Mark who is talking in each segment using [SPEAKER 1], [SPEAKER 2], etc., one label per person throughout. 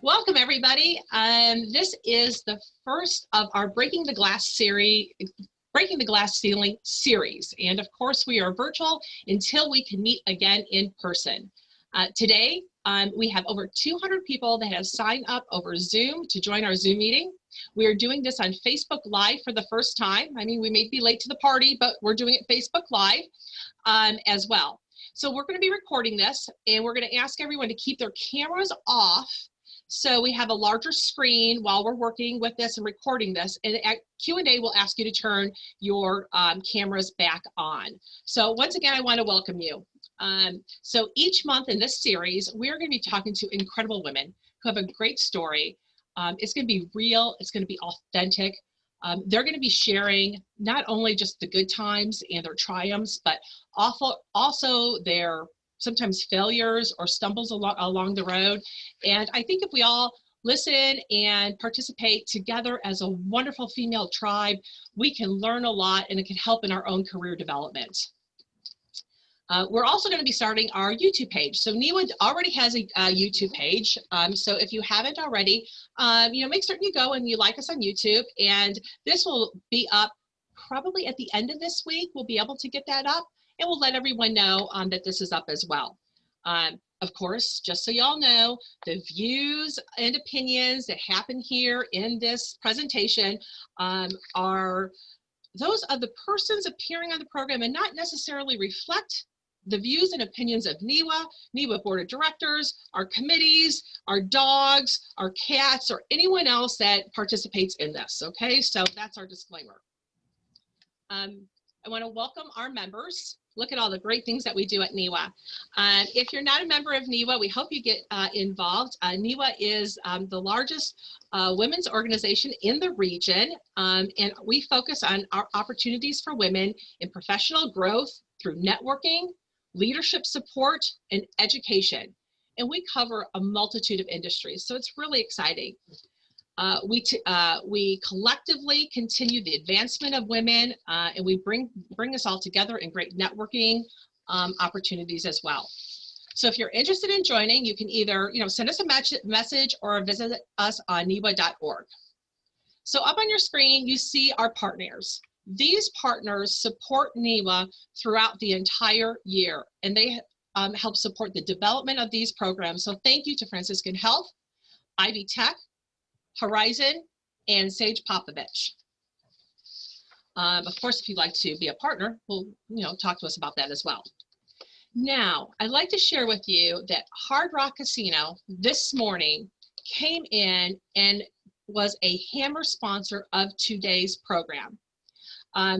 [SPEAKER 1] Welcome everybody. This is the first of our Breaking the Glass Ceiling series. And of course we are virtual until we can meet again in person. Today we have over 200 people that have signed up over Zoom to join our Zoom meeting. We are doing this on Facebook Live for the first time. I mean, we may be late to the party, but we're doing it Facebook Live as well. So we're going to be recording this, and we're going to ask everyone to keep their cameras off so we have a larger screen while we're working with this and recording this. And at Q&A, we'll ask you to turn your cameras back on. So once again, I want to welcome you. So each month in this series, we're going to be talking to incredible women who have a great story. It's going to be real. It's going to be authentic. They're going to be sharing not only just the good times and their triumphs, but also their sometimes failures or stumbles along the road. And I think if we all listen and participate together as a wonderful female tribe, we can learn a lot and it can help in our own career development. We're also going to be starting our YouTube page. So NWIIWA already has a YouTube page. So if you haven't already, make certain you go and you like us on YouTube. And this will be up probably at the end of this week. We'll be able to get that up, and we'll let everyone know that this is up as well. Of course, just so y'all know, the views and opinions that happen here in this presentation are those of the persons appearing on the program and not necessarily reflect the views and opinions of NWIIWA Board of Directors, our committees, our dogs, our cats, or anyone else that participates in this, okay? So that's our disclaimer. I want to welcome our members. Look at all the great things that we do at NWIIWA. If you're not a member of NWIIWA, we hope you get involved. NWIIWA is the largest women's organization in the region, and we focus on our opportunities for women in professional growth through networking, leadership support, and education. And we cover a multitude of industries, so it's really exciting. We collectively continue the advancement of women, and we bring us all together in great networking opportunities as well. So if you're interested in joining, you can either send us a message or visit us on NWIIWA.org. So up on your screen, you see our partners. These partners support NWIIWA throughout the entire year, and they help support the development of these programs. So thank you to Franciscan Health, Ivy Tech, Horizon, and Sage Popovich. Of course, if you'd like to be a partner, well, talk to us about that as well. Now, I'd like to share with you that Hard Rock Casino this morning came in and was a hammer sponsor of today's program.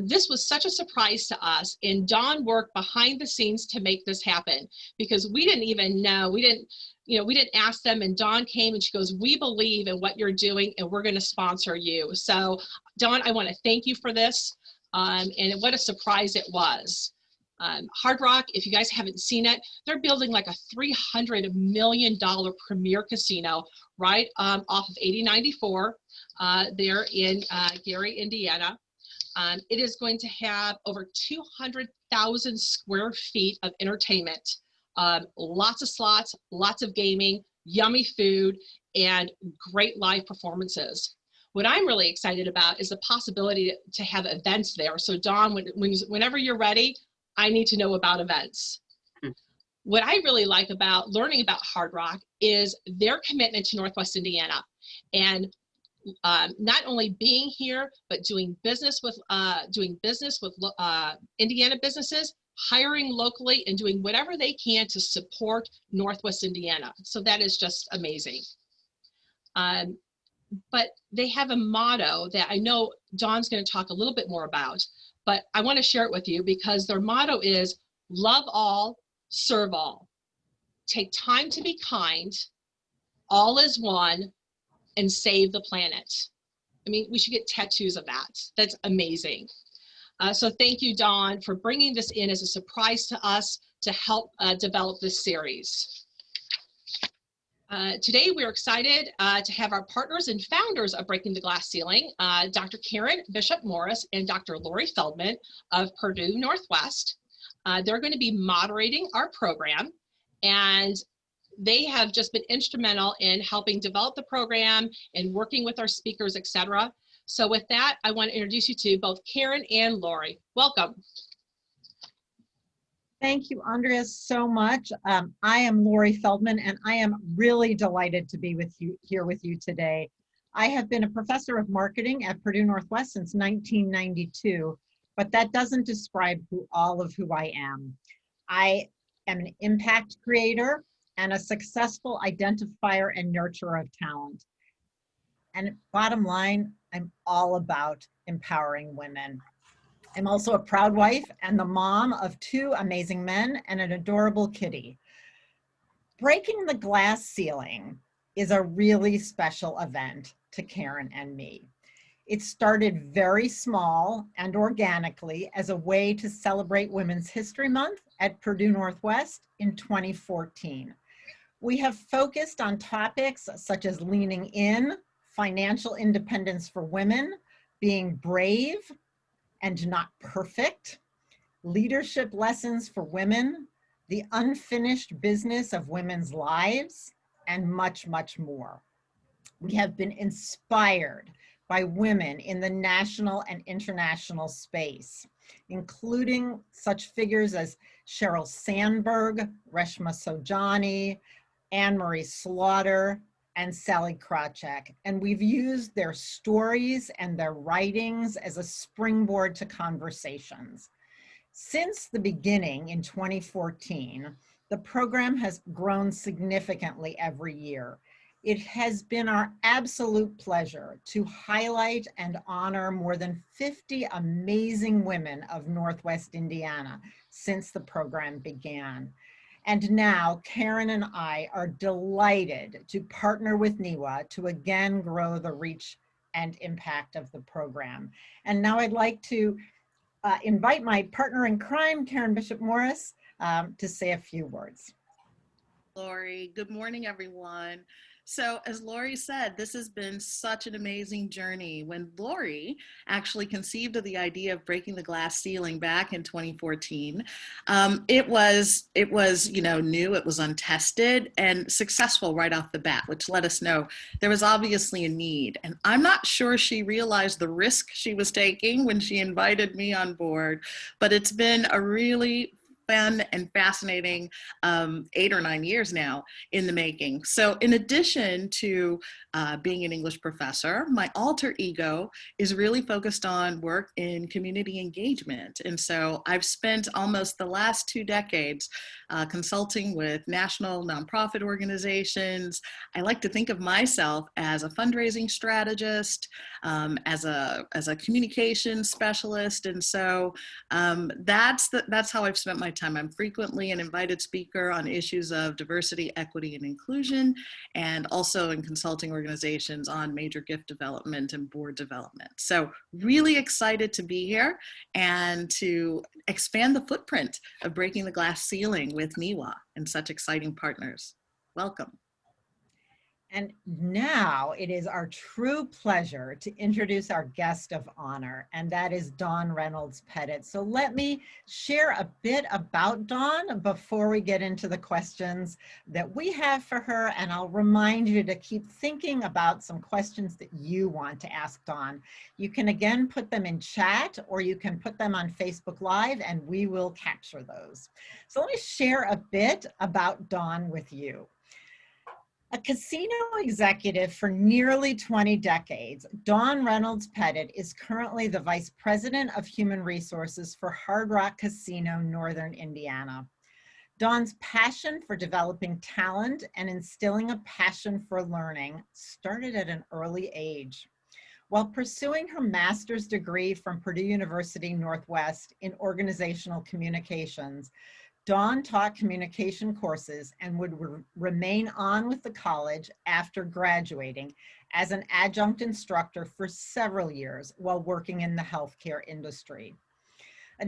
[SPEAKER 1] This was such a surprise to us, and Dawn worked behind the scenes to make this happen because we didn't even know, we didn't ask them, and Dawn came and she goes, we believe in what you're doing and we're going to sponsor you. So Dawn, I want to thank you for this, and what a surprise it was. Hard Rock, if you guys haven't seen it, they're building like a $300 million premier casino right off of 8094 there in Gary, Indiana. It is going to have over 200,000 square feet of entertainment, lots of slots, lots of gaming, yummy food, and great live performances. What I'm really excited about is the possibility to have events there. So Dawn, whenever you're ready, I need to know about events. What I really like about learning about Hard Rock is their commitment to Northwest Indiana, and not only being here, but doing business with Indiana businesses, hiring locally, and doing whatever they can to support Northwest Indiana. So that is just amazing. But they have a motto that I know Dawn's going to talk a little bit more about, but I want to share it with you because their motto is love all, serve all. Take time to be kind, all is one, and save the planet. I mean, we should get tattoos of that. That's amazing. So thank you, Dawn, for bringing this in as a surprise to us to help develop this series. Today, we're excited to have our partners and founders of Breaking the Glass Ceiling, Dr. Karen Bishop Morris and Dr. Lori Feldman of Purdue Northwest. They're going to be moderating our program, and They have just been instrumental in helping develop the program and working with our speakers, etc. So with that, I want to introduce you to both Karen and Lori. Welcome.
[SPEAKER 2] Thank you, Andrea, so much. I am Lori Feldman, and I am really delighted to be here with you today. I have been a professor of marketing at Purdue Northwest since 1992, but that doesn't describe all of who I am. I am an impact creator and a successful identifier and nurturer of talent. And bottom line, I'm all about empowering women. I'm also a proud wife and the mom of 2 amazing men and an adorable kitty. Breaking the glass ceiling is a really special event to Karen and me. It started very small and organically as a way to celebrate Women's History Month at Purdue Northwest in 2014. We have focused on topics such as leaning in, financial independence for women, being brave and not perfect, leadership lessons for women, the unfinished business of women's lives, and much, much more. We have been inspired by women in the national and international space, including such figures as Sheryl Sandberg, Reshma Saujani, Anne-Marie Slaughter, and Sally Krawcheck. And we've used their stories and their writings as a springboard to conversations. Since the beginning in 2014, the program has grown significantly every year. It has been our absolute pleasure to highlight and honor more than 50 amazing women of Northwest Indiana since the program began. And now Karen and I are delighted to partner with NWIIWA to again grow the reach and impact of the program. And now I'd like to invite my partner in crime, Karen Bishop-Morris, to say a few words.
[SPEAKER 3] Lori, good morning, everyone. So as Lori said, this has been such an amazing journey. When Lori actually conceived of the idea of breaking the glass ceiling back in 2014, it was new, it was untested and successful right off the bat, which let us know there was obviously a need. And I'm not sure she realized the risk she was taking when she invited me on board, but it's been a really fun and fascinating 8 or 9 years now in the making. So in addition to being an English professor, my alter ego is really focused on work in community engagement. And so I've spent almost the last 2 decades consulting with national nonprofit organizations. I like to think of myself as a fundraising strategist, as a communications specialist. And so that's how I've spent my time. I'm frequently an invited speaker on issues of diversity, equity, and inclusion, and also in consulting organizations on major gift development and board development. So really excited to be here and to expand the footprint of breaking the glass ceiling with NWIIWA and such exciting partners. Welcome.
[SPEAKER 2] And now it is our true pleasure to introduce our guest of honor, and that is Dawn Reynolds Pettit. So let me share a bit about Dawn before we get into the questions that we have for her, and I'll remind you to keep thinking about some questions that you want to ask Dawn. You can again put them in chat, or you can put them on Facebook Live, and we will capture those. So let me share a bit about Dawn with you. A casino executive for nearly 20 decades, Dawn Reynolds Pettit is currently the Vice President of Human Resources for Hard Rock Casino, Northern Indiana. Dawn's passion for developing talent and instilling a passion for learning started at an early age. While pursuing her master's degree from Purdue University Northwest in organizational communications, Dawn taught communication courses and would remain on with the college after graduating as an adjunct instructor for several years while working in the healthcare industry. A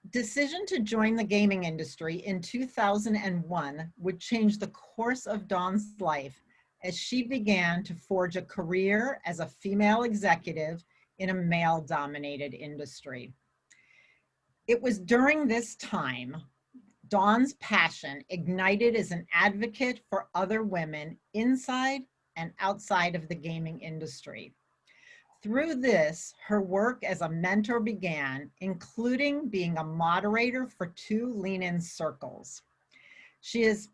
[SPEAKER 2] decision to join the gaming industry in 2001 would change the course of Dawn's life as she began to forge a career as a female executive in a male-dominated industry. It was during this time Dawn's passion ignited as an advocate for other women inside and outside of the gaming industry. Through this, her work as a mentor began, including being a moderator for 2 lean-in circles. She is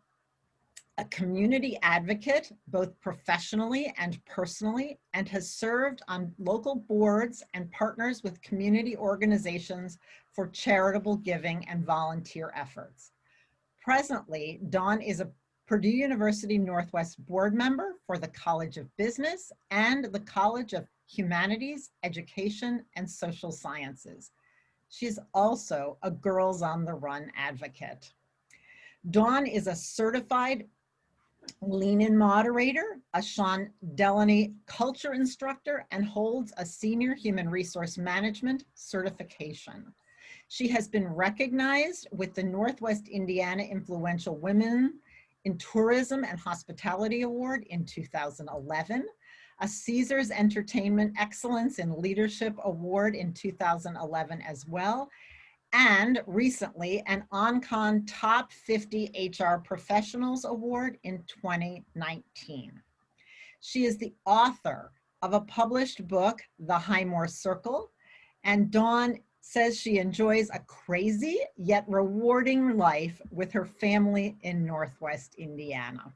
[SPEAKER 2] a community advocate, both professionally and personally, and has served on local boards and partners with community organizations for charitable giving and volunteer efforts. Presently, Dawn is a Purdue University Northwest board member for the College of Business and the College of Humanities, Education, and Social Sciences. She's also a Girls on the Run advocate. Dawn is a certified lean-in moderator, a Sean Delaney culture instructor, and holds a senior human resource management certification. She has been recognized with the Northwest Indiana Influential Women in Tourism and Hospitality Award in 2011, a Caesars Entertainment Excellence in Leadership Award in 2011 as well, and recently an OnCon Top 50 HR Professionals Award in 2019. She is the author of a published book, The Highmore Circle, and Dawn says she enjoys a crazy yet rewarding life with her family in Northwest Indiana.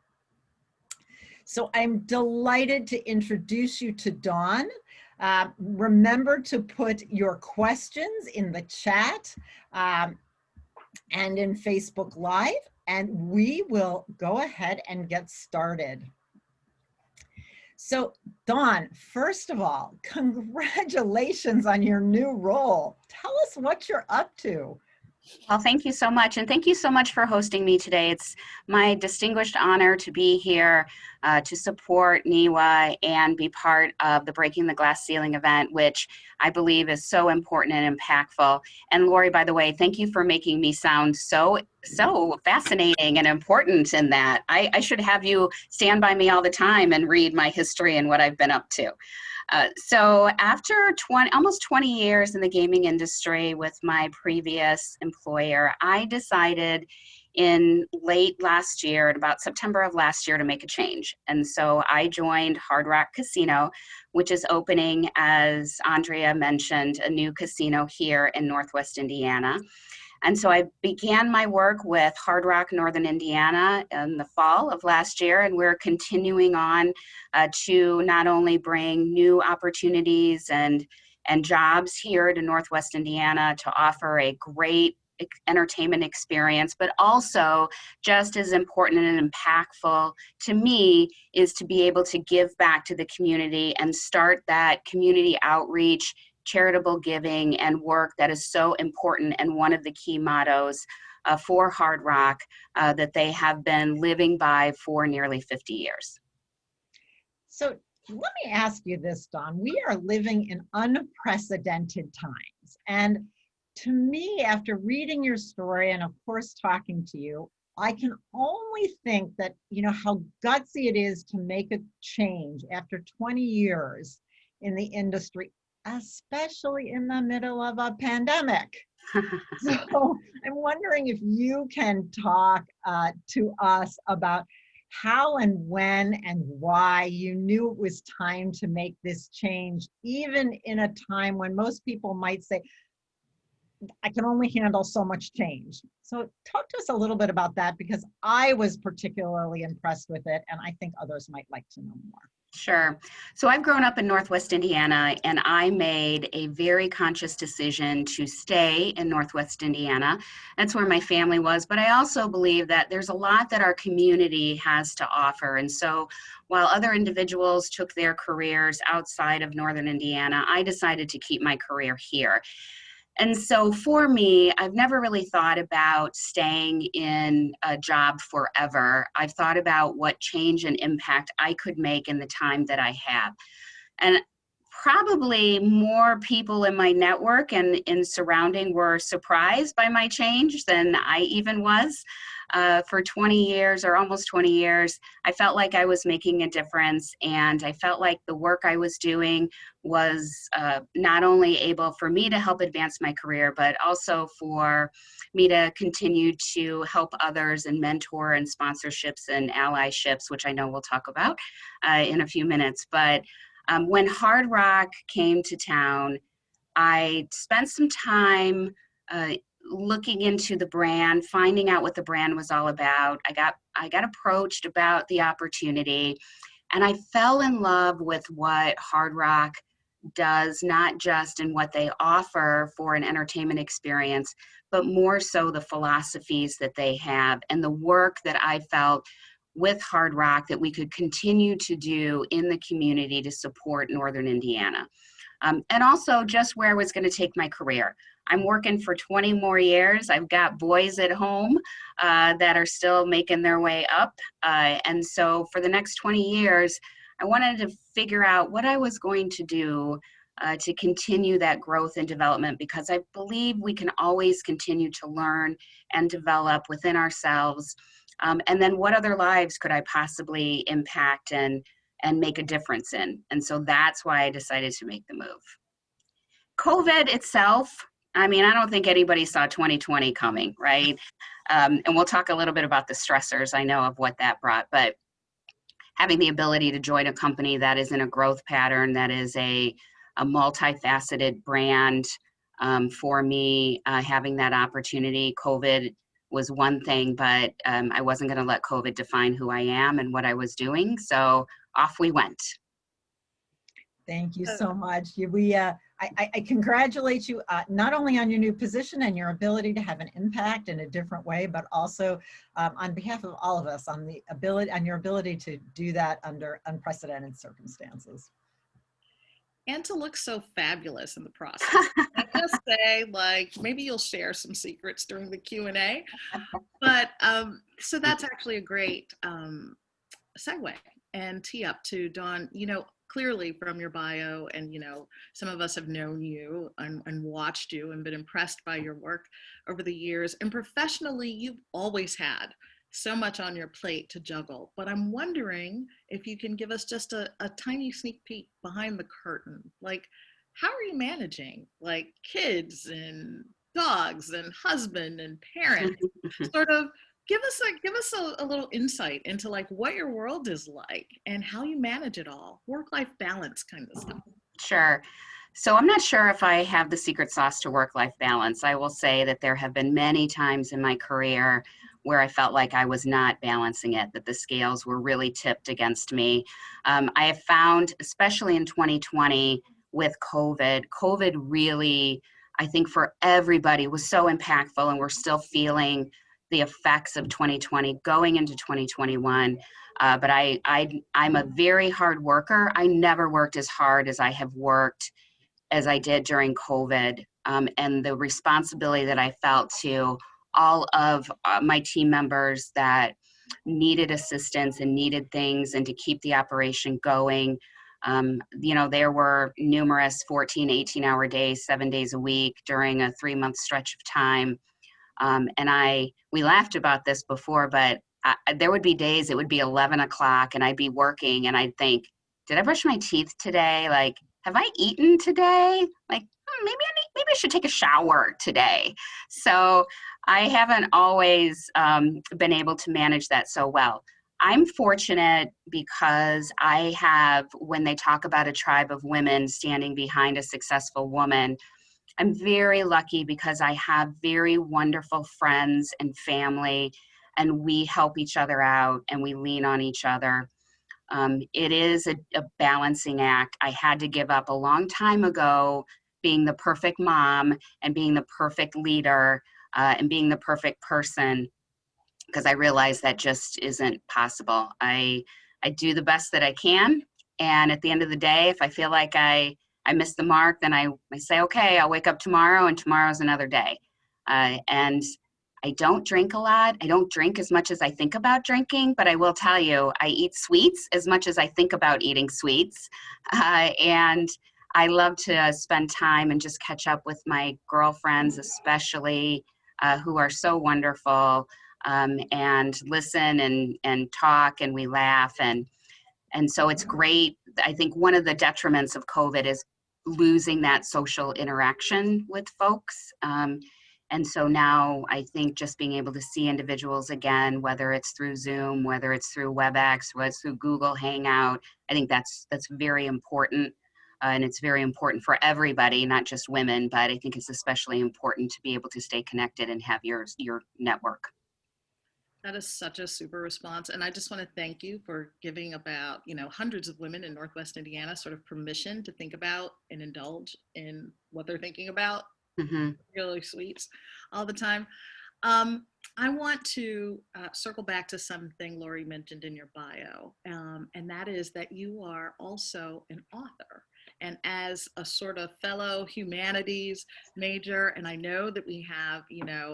[SPEAKER 2] So I'm delighted to introduce you to Dawn. Remember to put your questions in the chat and in Facebook Live, and we will go ahead and get started. So Dawn, first of all, congratulations on your new role. Tell us what you're up to.
[SPEAKER 4] Well, thank you so much. And thank you so much for hosting me today. It's my distinguished honor to be here to support NWIIWA and be part of the Breaking the Glass Ceiling event, which I believe is so important and impactful. And Lori, by the way, thank you for making me sound so fascinating and important in that. I should have you stand by me all the time and read my history and what I've been up to. So after almost 20 years in the gaming industry with my previous employer, I decided in late last year, at about September of last year, to make a change. And so I joined Hard Rock Casino, which is opening, as Andrea mentioned, a new casino here in Northwest Indiana. And so I began my work with Hard Rock Northern Indiana in the fall of last year, and we're continuing on to not only bring new opportunities and jobs here to Northwest Indiana to offer a great entertainment experience, but also just as important and impactful to me is to be able to give back to the community and start that community outreach, charitable giving, and work that is so important and one of the key mottos for Hard Rock that they have been living by for nearly 50 years.
[SPEAKER 2] So let me ask you this, Dawn. We are living in unprecedented times. And to me, after reading your story and of course talking to you, I can only think that, you know, how gutsy it is to make a change after 20 years in the industry, especially in the middle of a pandemic. So I'm wondering if you can talk to us about how and when and why you knew it was time to make this change, even in a time when most people might say, I can only handle so much change. So talk to us a little bit about that, because I was particularly impressed with it, and I think others might like to know more.
[SPEAKER 4] Sure. So I've grown up in Northwest Indiana, and I made a very conscious decision to stay in Northwest Indiana. That's where my family was, but I also believe that there's a lot that our community has to offer. And so while other individuals took their careers outside of Northern Indiana, I decided to keep my career here. And so for me, I've never really thought about staying in a job forever. I've thought about what change and impact I could make in the time that I have. And probably more people in my network and in surrounding were surprised by my change than I even was. for 20 years or almost 20 years, I felt like I was making a difference, and I felt like the work I was doing was not only able for me to help advance my career, but also for me to continue to help others and mentor and sponsorships and allyships, which I know we'll talk about in a few minutes. But when Hard Rock came to town, I spent some time looking into the brand, finding out what the brand was all about. I got approached about the opportunity, and I fell in love with what Hard Rock does, not just in what they offer for an entertainment experience, but more so the philosophies that they have and the work that I felt with Hard Rock that we could continue to do in the community to support Northern Indiana. And also just where I was going to take my career. I'm working for 20 more years. I've got boys at home that are still making their way up. And so for the next 20 years, I wanted to figure out what I was going to do to continue that growth and development, because I believe we can always continue to learn and develop within ourselves. And then what other lives could I possibly impact and make a difference in? And so that's why I decided to make the move. COVID itself, I mean, I don't think anybody saw 2020 coming, right? And we'll talk a little bit about the stressors I know of what that brought, but having the ability to join a company that is in a growth pattern, that is a multifaceted brand, for me, having that opportunity, COVID was one thing, but I wasn't going to let COVID define who I am and what I was doing. So off we went.
[SPEAKER 2] Thank you so much. I congratulate you not only on your new position and your ability to have an impact in a different way, but also on behalf of all of us on your ability to do that under unprecedented circumstances.
[SPEAKER 3] And to look so fabulous in the process. I just say, like, maybe you'll share some secrets during the Q&A. But so that's actually a great segue and tee up to Dawn. You know, clearly from your bio, and you know, some of us have known you and watched you and been impressed by your work over the years. And professionally, you've always had so much on your plate to juggle. But I'm wondering if you can give us just a tiny sneak peek behind the curtain. Like, how are you managing like kids and dogs and husband and parent? Sort of give us a little insight into like what your world is like and how you manage it all, work-life balance kind of stuff.
[SPEAKER 4] Sure. So I'm not sure if I have the secret sauce to work-life balance. I will say that there have been many times in my career where I felt like I was not balancing it, that the scales were really tipped against me. I have found, especially in 2020 with COVID really, I think for everybody was so impactful, and we're still feeling the effects of 2020 going into 2021. But I'm a very hard worker. I never worked as hard as I have worked as I did during COVID. And the responsibility that I felt to all of my team members that needed assistance and needed things and to keep the operation going. You know, there were numerous 14, 18-hour days, 7 days a week during a 3-month stretch of time. And we laughed about this before, but there would be days it would be 11 o'clock and I'd be working and I'd think, did I brush my teeth today? Like, have I eaten today? Like, maybe I should take a shower today. So I haven't always been able to manage that so well. I'm fortunate because I have, when they talk about a tribe of women standing behind a successful woman, I'm very lucky because I have very wonderful friends and family, and we help each other out and we lean on each other. It is a balancing act. I had to give up a long time ago being the perfect mom and being the perfect leader and being the perfect person, because I realized that just isn't possible. I do the best that I can, and at the end of the day, if I feel like I missed the mark, then I say, okay, I'll wake up tomorrow, and tomorrow's another day. And I don't drink a lot. I don't drink as much as I think about drinking, but I will tell you, I eat sweets as much as I think about eating sweets. And I love to spend time and just catch up with my girlfriends, especially who are so wonderful. and listen and talk, and we laugh. And so it's great. I think one of the detriments of COVID is losing that social interaction with folks. And so now I think just being able to see individuals again, whether it's through Zoom, whether it's through WebEx, whether it's through Google Hangout, I think that's very important. And it's very important for everybody, not just women, but I think it's especially important to be able to stay connected and have your network.
[SPEAKER 3] That is such a super response. And I just want to thank you for giving about, hundreds of women in Northwest Indiana sort of permission to think about and indulge in what they're thinking about.
[SPEAKER 4] Mm-hmm.
[SPEAKER 3] Really sweet all the time. I want to circle back to something Lori mentioned in your bio, and that is that you are also an author. And as a sort of fellow humanities major, and I know that we have,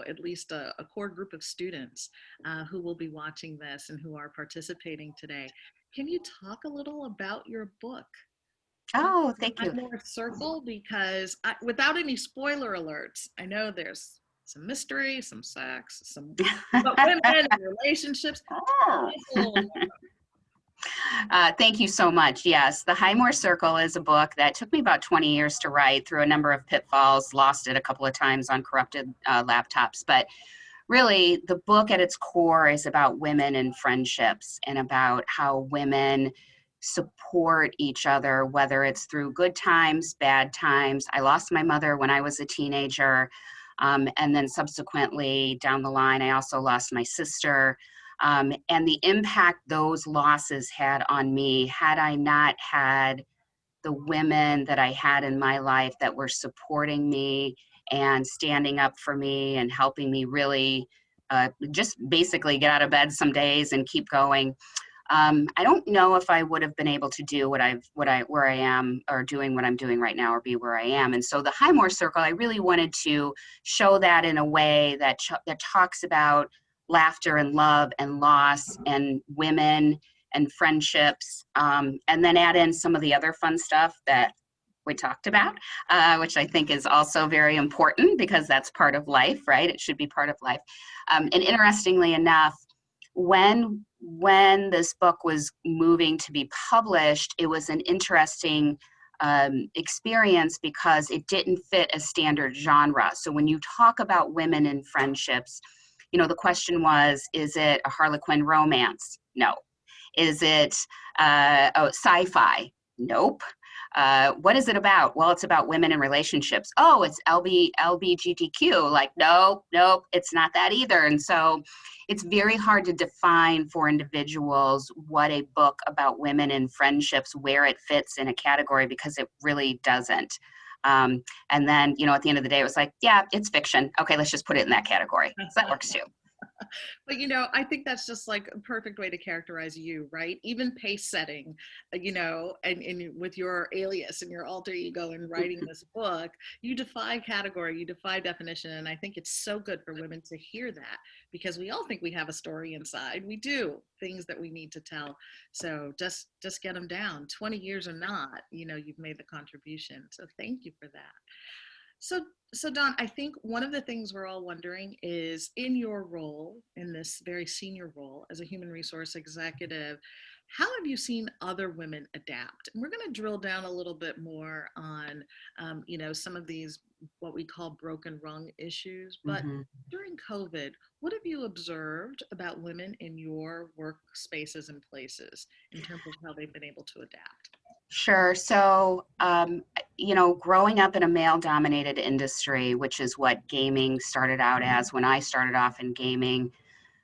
[SPEAKER 3] at least a core group of students who will be watching this and who are participating today, can you talk a little about your book?
[SPEAKER 4] Oh, thank you.
[SPEAKER 3] Highmore Circle, because without any spoiler alerts, I know there's some mystery, some sex, some women and relationships.
[SPEAKER 4] Thank you so much. Yes, the Highmore Circle is a book that took me about 20 years to write through a number of pitfalls, lost it a couple of times on corrupted laptops. But really, the book at its core is about women and friendships and about how women support each other, whether it's through good times, bad times. I lost my mother when I was a teenager. And then subsequently down the line, I also lost my sister. And the impact those losses had on me, had I not had the women that I had in my life that were supporting me and standing up for me and helping me really just basically get out of bed some days and keep going. I don't know if I would have been able to do where I am, or doing what I'm doing right now, or be where I am. And so the Highmore Circle, I really wanted to show that in a way that talks about laughter and love and loss and women and friendships, and then add in some of the other fun stuff that we talked about, which I think is also very important because that's part of life, right? It should be part of life. And interestingly enough, when this book was moving to be published, it was an interesting experience because it didn't fit a standard genre. So when you talk about women in friendships, the question was, is it a Harlequin romance? No. Is it sci-fi? Nope. What is it about? Well, it's about women in relationships. Oh, it's LGBTQ. Like, nope, it's not that either. And so it's very hard to define for individuals what a book about women in friendships, where it fits in a category, because it really doesn't. And then, at the end of the day, it was like, yeah, it's fiction. Okay, let's just put it in that category. So that works too.
[SPEAKER 3] But, I think that's just like a perfect way to characterize you, right? Even pace setting, and with your alias and your alter ego in writing this book, you defy category, you defy definition. And I think it's so good for women to hear that, because we all think we have a story inside. We do, things that we need to tell. So just get them down. 20 years or not, you've made the contribution. So thank you for that. So Dawn, I think one of the things we're all wondering is, in your role, in this very senior role as a human resource executive, how have you seen other women adapt? And we're going to drill down a little bit more on, some of these, what we call broken rung issues. But during COVID, what have you observed about women in your workspaces and places in terms of how they've been able to adapt?
[SPEAKER 4] Sure. So, growing up in a male-dominated industry, which is what gaming started out as when I started off in gaming,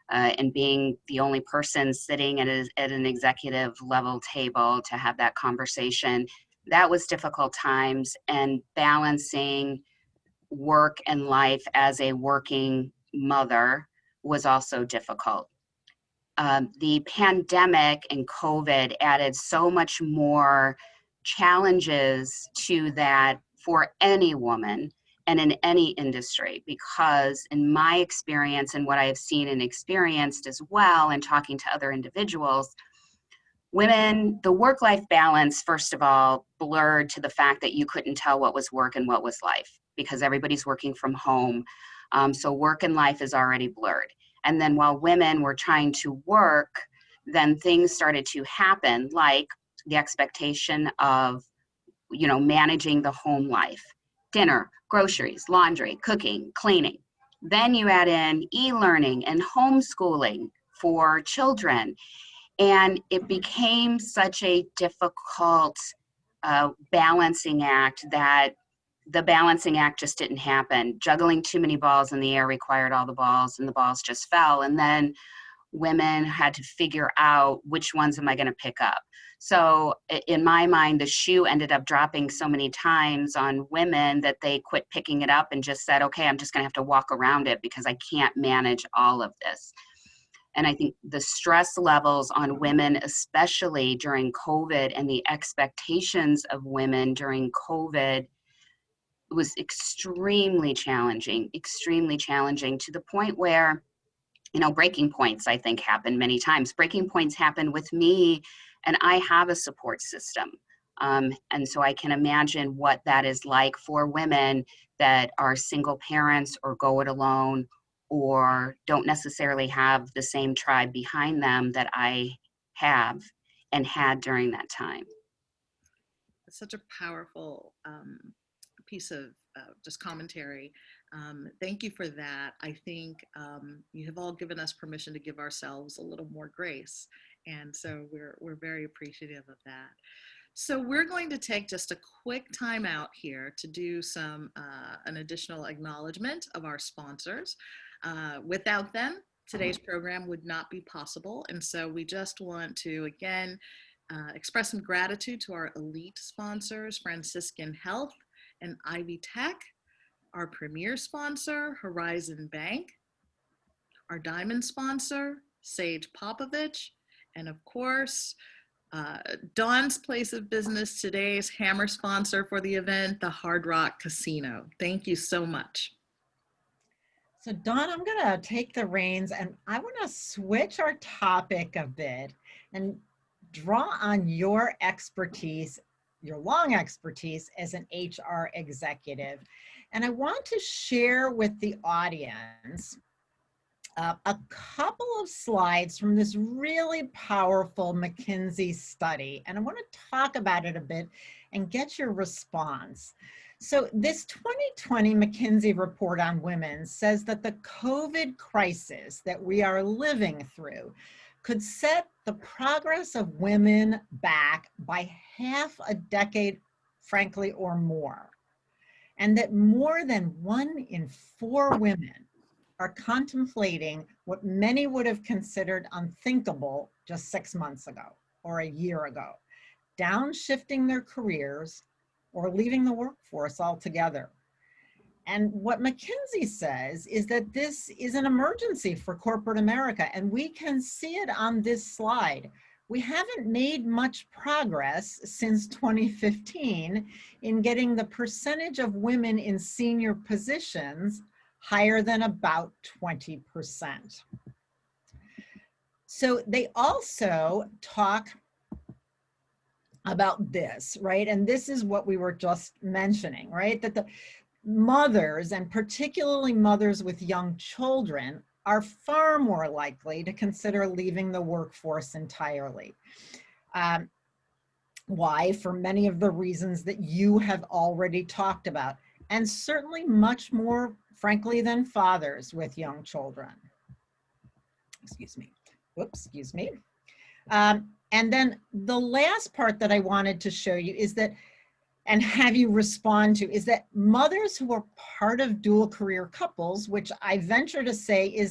[SPEAKER 4] and being the only person sitting at an executive level table to have that conversation, that was difficult times. And balancing work and life as a working mother was also difficult. The pandemic and COVID added so much more challenges to that for any woman and in any industry, because in my experience and what I have seen and experienced as well, and talking to other individuals, women, the work-life balance, first of all, blurred to the fact that you couldn't tell what was work and what was life, because everybody's working from home. So work and life is already blurred. And then while women were trying to work, then things started to happen, like the expectation of, managing the home life, dinner, groceries, laundry, cooking, cleaning. Then you add in e-learning and homeschooling for children. And it became such a difficult balancing act that the balancing act just didn't happen. Juggling too many balls in the air required all the balls, and the balls just fell. And then women had to figure out, which ones am I going to pick up? So in my mind, the shoe ended up dropping so many times on women that they quit picking it up and just said, okay, I'm just going to have to walk around it because I can't manage all of this. And I think the stress levels on women, especially during COVID, and the expectations of women during COVID was extremely challenging to the point where, breaking points, I think, happen many times. Breaking points happen with me, and I have a support system. And so I can imagine what that is like for women that are single parents or go it alone or don't necessarily have the same tribe behind them that I have and had during that time.
[SPEAKER 3] It's such a powerful piece of just commentary. Thank you for that. I think you have all given us permission to give ourselves a little more grace. And so we're very appreciative of that. So we're going to take just a quick time out here to do an additional acknowledgement of our sponsors. Without them, today's program would not be possible. And so we just want to, again, express some gratitude to our elite sponsors, Franciscan Health and Ivy Tech, our premier sponsor, Horizon Bank, our diamond sponsor, Sage Popovich, and of course, Dawn's Place of Business, today's hammer sponsor for the event, the Hard Rock Casino. Thank you so much.
[SPEAKER 2] So Dawn, I'm gonna take the reins and I wanna switch our topic a bit and draw on your expertise, your long expertise as an HR executive. And I want to share with the audience a couple of slides from this really powerful McKinsey study. And I want to talk about it a bit and get your response. So this 2020 McKinsey report on women says that the COVID crisis that we are living through could set the progress of women back by half a decade, frankly, or more. And that more than 1 in 4 women are contemplating what many would have considered unthinkable just 6 months ago or a year ago, downshifting their careers or leaving the workforce altogether. And what McKinsey says is that this is an emergency for corporate America, and we can see it on this slide. We haven't made much progress since 2015 in getting the percentage of women in senior positions higher than about 20%. So they also talk about this, right? And this is what we were just mentioning, right? That the mothers, and particularly mothers with young children, are far more likely to consider leaving the workforce entirely. Why? For many of the reasons that you have already talked about, and certainly much more, frankly, than fathers with young children. Excuse me. Whoops, excuse me. And then the last part that I wanted to show you is that, and have you respond to, is that mothers who are part of dual career couples, which I venture to say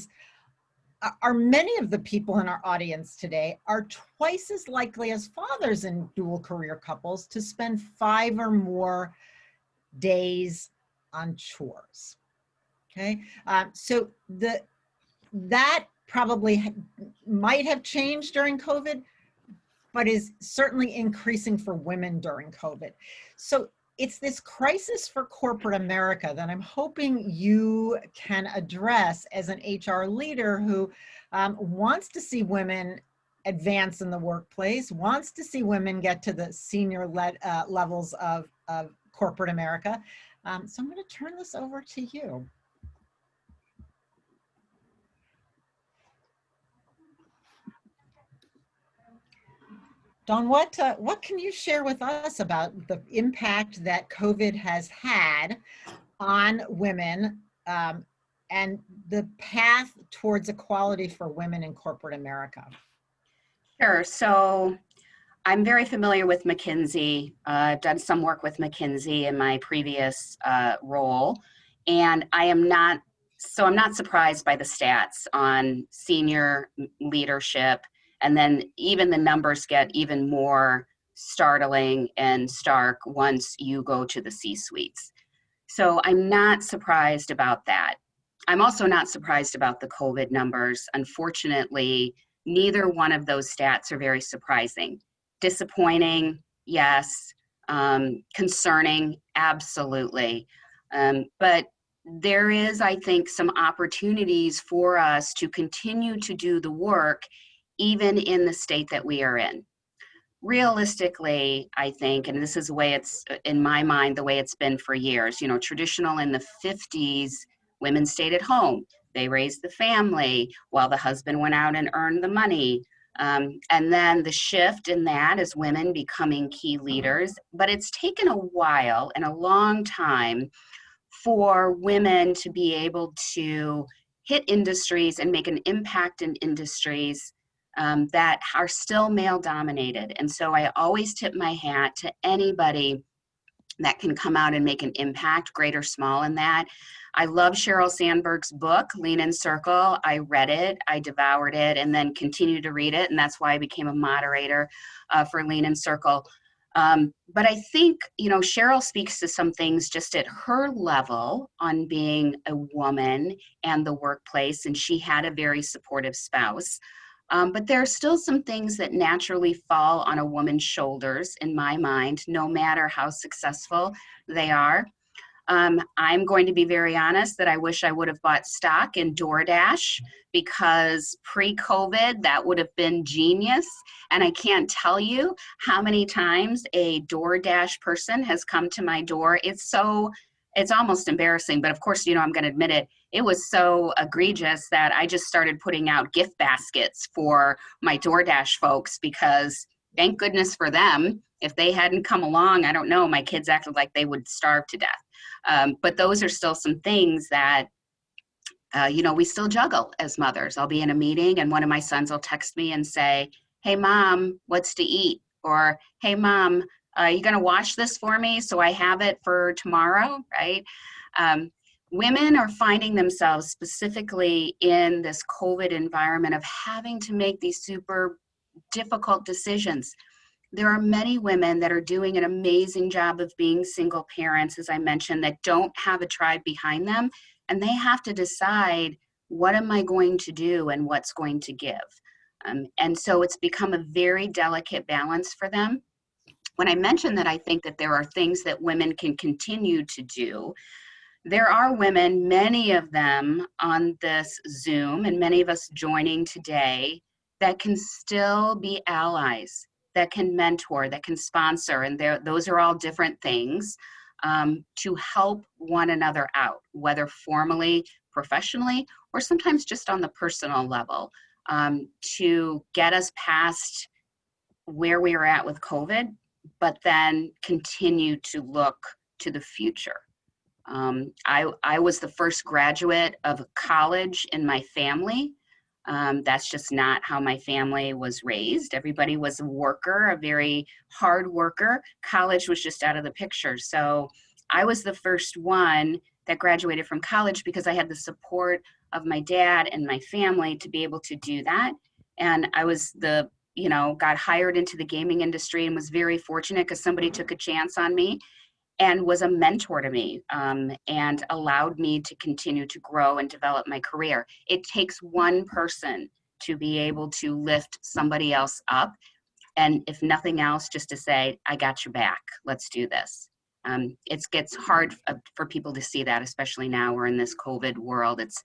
[SPEAKER 2] are many of the people in our audience today, are twice as likely as fathers in dual career couples to spend 5 or more days on chores. Okay, so that probably might have changed during COVID, but is certainly increasing for women during COVID. So it's this crisis for corporate America that I'm hoping you can address as an HR leader who wants to see women advance in the workplace, wants to see women get to the senior levels of corporate America. So I'm going to turn this over to you. Dawn, what can you share with us about the impact that COVID has had on women and the path towards equality for women in corporate America?
[SPEAKER 4] Sure. So I'm very familiar with McKinsey. I've done some work with McKinsey in my previous role, and I'm not surprised by the stats on senior leadership, and then even the numbers get even more startling and stark once you go to the C-suites. So I'm not surprised about that. I'm also not surprised about the COVID numbers. Unfortunately, neither one of those stats are very surprising. Disappointing, yes. Concerning, absolutely. But there is, I think, some opportunities for us to continue to do the work, even in the state that we are in. Realistically, I think, and this is the way it's, in my mind, the way it's been for years, traditional in the 50s, women stayed at home. They raised the family while the husband went out and earned the money. And then the shift in that is women becoming key leaders, but it's taken a while and a long time for women to be able to hit industries and make an impact in industries that are still male dominated. And so I always tip my hat to anybody that can come out and make an impact, great or small, in that. I love Sheryl Sandberg's book, Lean in Circle. I read it, I devoured it, and then continued to read it, and that's why I became a moderator for Lean in Circle. But I think, Sheryl speaks to some things just at her level on being a woman and the workplace, and she had a very supportive spouse. But there are still some things that naturally fall on a woman's shoulders, in my mind, no matter how successful they are. I'm going to be very honest that I wish I would have bought stock in DoorDash, because pre-COVID, that would have been genius. And I can't tell you how many times a DoorDash person has come to my door. It's almost embarrassing, but of course, I'm going to admit it. It was so egregious that I just started putting out gift baskets for my DoorDash folks, because thank goodness for them. If they hadn't come along, I don't know, my kids acted like they would starve to death. But those are still some things that, we still juggle as mothers. I'll be in a meeting and one of my sons will text me and say, "Hey, Mom, what's to eat?" Or, "Hey, Mom, are you going to wash this for me so I have it for tomorrow?" Right? Women are finding themselves specifically in this COVID environment of having to make these super difficult decisions. There are many women that are doing an amazing job of being single parents, as I mentioned, that don't have a tribe behind them, and they have to decide, what am I going to do and what's going to give? And so it's become a very delicate balance for them. When I mentioned that I think that there are things that women can continue to do, there are women, many of them on this Zoom, and many of us joining today, that can still be allies, that can mentor, that can sponsor, and those are all different things to help one another out, whether formally, professionally, or sometimes just on the personal level, to get us past where we are at with COVID, but then continue to look to the future. I was the first graduate of college in my family. That's just not how my family was raised. Everybody was a worker, a very hard worker. College was just out of the picture. So I was the first one that graduated from college because I had the support of my dad and my family to be able to do that. And I was got hired into the gaming industry and was very fortunate because somebody took a chance on me and was a mentor to me, and allowed me to continue to grow and develop my career. It takes one person to be able to lift somebody else up. And if nothing else, just to say, I got your back, let's do this. It gets hard for people to see that, especially now we're in this COVID world. It's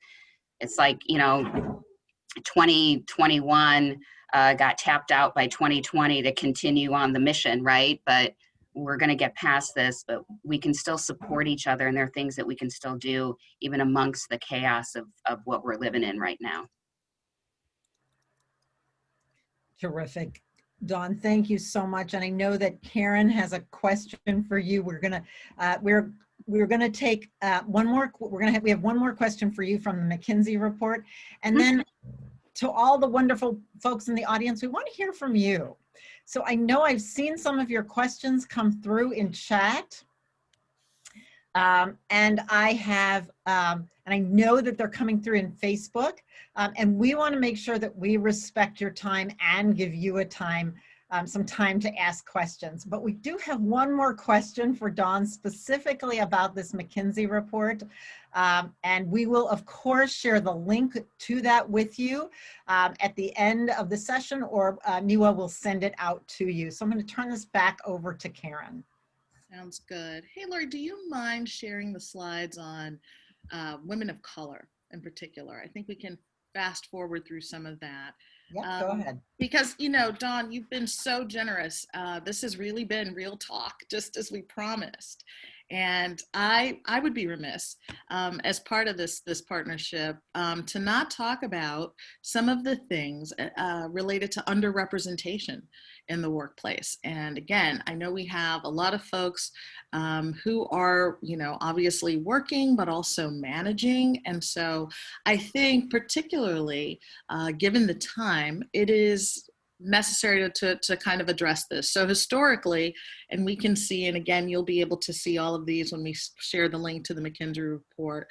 [SPEAKER 4] like, 2021 got tapped out by 2020 to continue on the mission, right? But we're going to get past this, but we can still support each other, and there are things that we can still do even amongst the chaos of what we're living in right now.
[SPEAKER 2] Terrific. Dawn, thank you so much. And I know that Karen has a question for you. We're gonna take one more. We have one more question for you from the McKinsey report, and then to all the wonderful folks in the audience, we want to hear from you. So I know I've seen some of your questions come through in chat. And I know that they're coming through in Facebook, and we want to make sure that we respect your time and give you some time to ask questions. But we do have one more question for Dawn specifically about this McKinsey report. And we will, of course, share the link to that with you at the end of the session, or NWIIWA will send it out to you. So I'm going to turn this back over to Karen.
[SPEAKER 3] Sounds good. Hey, Lori, do you mind sharing the slides on women of color in particular? I think we can fast forward through some of that.
[SPEAKER 2] Yeah, go ahead.
[SPEAKER 3] Because, Dawn, you've been so generous. This has really been real talk, just as we promised. And I would be remiss as part of this partnership to not talk about some of the things related to underrepresentation in the workplace. And again, I know we have a lot of folks who are, obviously working, but also managing. And so I think particularly given the time, it is necessary to kind of address this. So historically, and we can see, and again, you'll be able to see all of these when we share the link to the McKinsey report.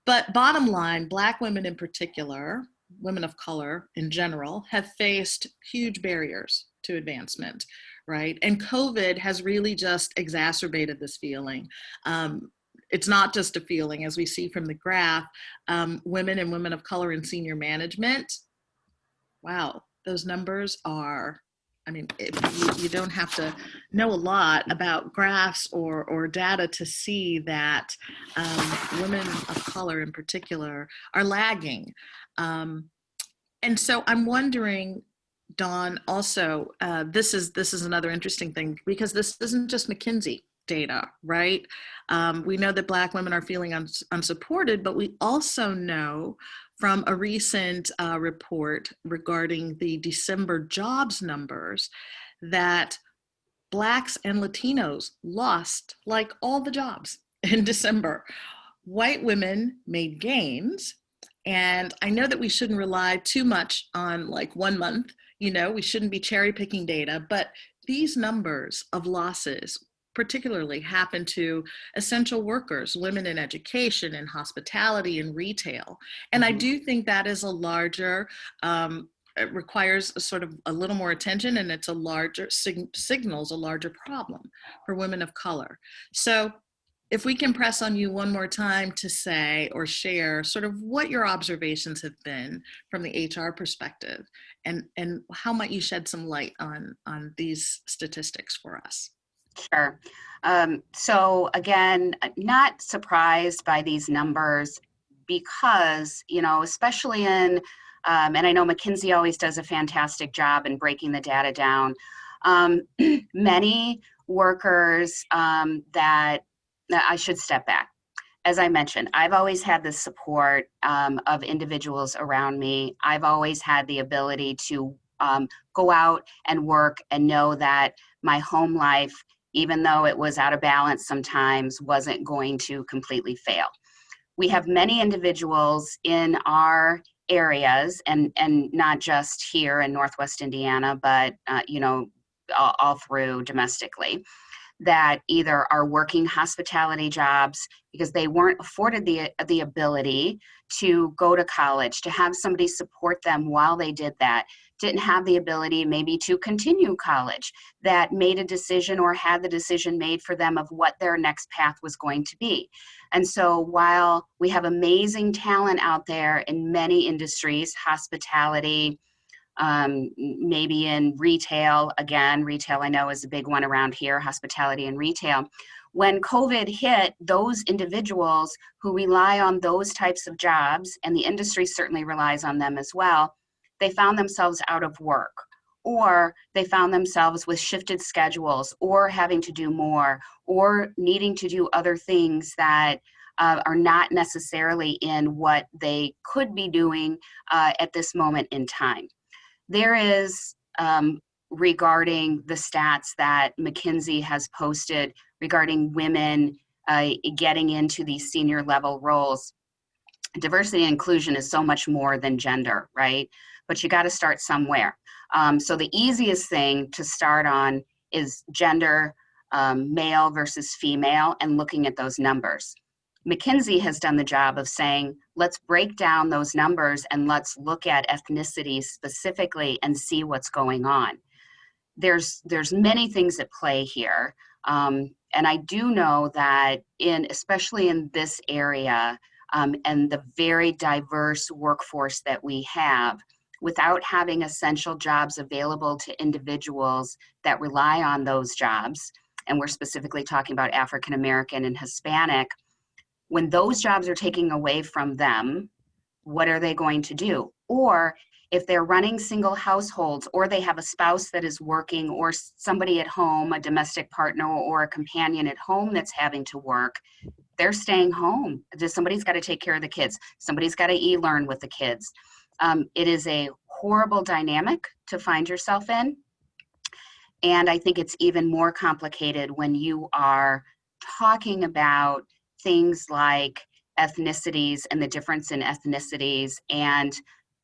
[SPEAKER 3] But bottom line, Black women in particular, women of color in general, have faced huge barriers to advancement, right? And COVID has really just exacerbated this feeling. It's not just a feeling, as we see from the graph, women and women of color in senior management, wow, those numbers are, you don't have to know a lot about graphs or data to see that women of color in particular are lagging. And so I'm wondering, Dawn, also, this is another interesting thing, because this isn't just McKinsey data, right? We know that Black women are feeling unsupported, but we also know from a recent report regarding the December jobs numbers that Blacks and Latinos lost like all the jobs in December. White women made gains. And I know that we shouldn't rely too much on like 1 month, we shouldn't be cherry picking data, but these numbers of losses particularly happen to essential workers, women in education and hospitality and retail. And I do think that is a larger, it requires a little more attention, and it's a larger, signals a larger problem for women of color. So if we can press on you one more time to say or share sort of what your observations have been from the HR perspective, and how might you shed some light on these statistics for us?
[SPEAKER 4] Sure. So again, not surprised by these numbers because, especially in, and I know McKinsey always does a fantastic job in breaking the data down. Many workers that I should step back. As I mentioned, I've always had the support of individuals around me. I've always had the ability to go out and work and know that my home life, even though it was out of balance sometimes, wasn't going to completely fail. We have many individuals in our areas, and not just here in Northwest Indiana, but all through domestically, that either are working hospitality jobs because they weren't afforded the ability to go to college, to have somebody support them while they did that, didn't have the ability maybe to continue college, that made a decision or had the decision made for them of what their next path was going to be. And so while we have amazing talent out there in many industries, hospitality, maybe in retail, again, retail I know is a big one around here, hospitality and retail. When COVID hit, those individuals who rely on those types of jobs, and the industry certainly relies on them as well, they found themselves out of work, or they found themselves with shifted schedules, or having to do more, or needing to do other things that are not necessarily in what they could be doing at this moment in time. There is regarding the stats that McKinsey has posted regarding women getting into these senior level roles. Diversity and inclusion is so much more than gender, right? But you got to start somewhere. So the easiest thing to start on is gender, male versus female, and looking at those numbers. McKinsey has done the job of saying, let's break down those numbers and let's look at ethnicity specifically and see what's going on. There's many things at play here. And I do know that especially in this area, and the very diverse workforce that we have, without having essential jobs available to individuals that rely on those jobs, and we're specifically talking about African American and Hispanic, when those jobs are taken away from them, what are they going to do? Or if they're running single households, or they have a spouse that is working, or somebody at home, a domestic partner or a companion at home that's having to work, they're staying home. Somebody's got to take care of the kids. Somebody's got to e-learn with the kids. It is a horrible dynamic to find yourself in. And I think it's even more complicated when you are talking about things like ethnicities and the difference in ethnicities and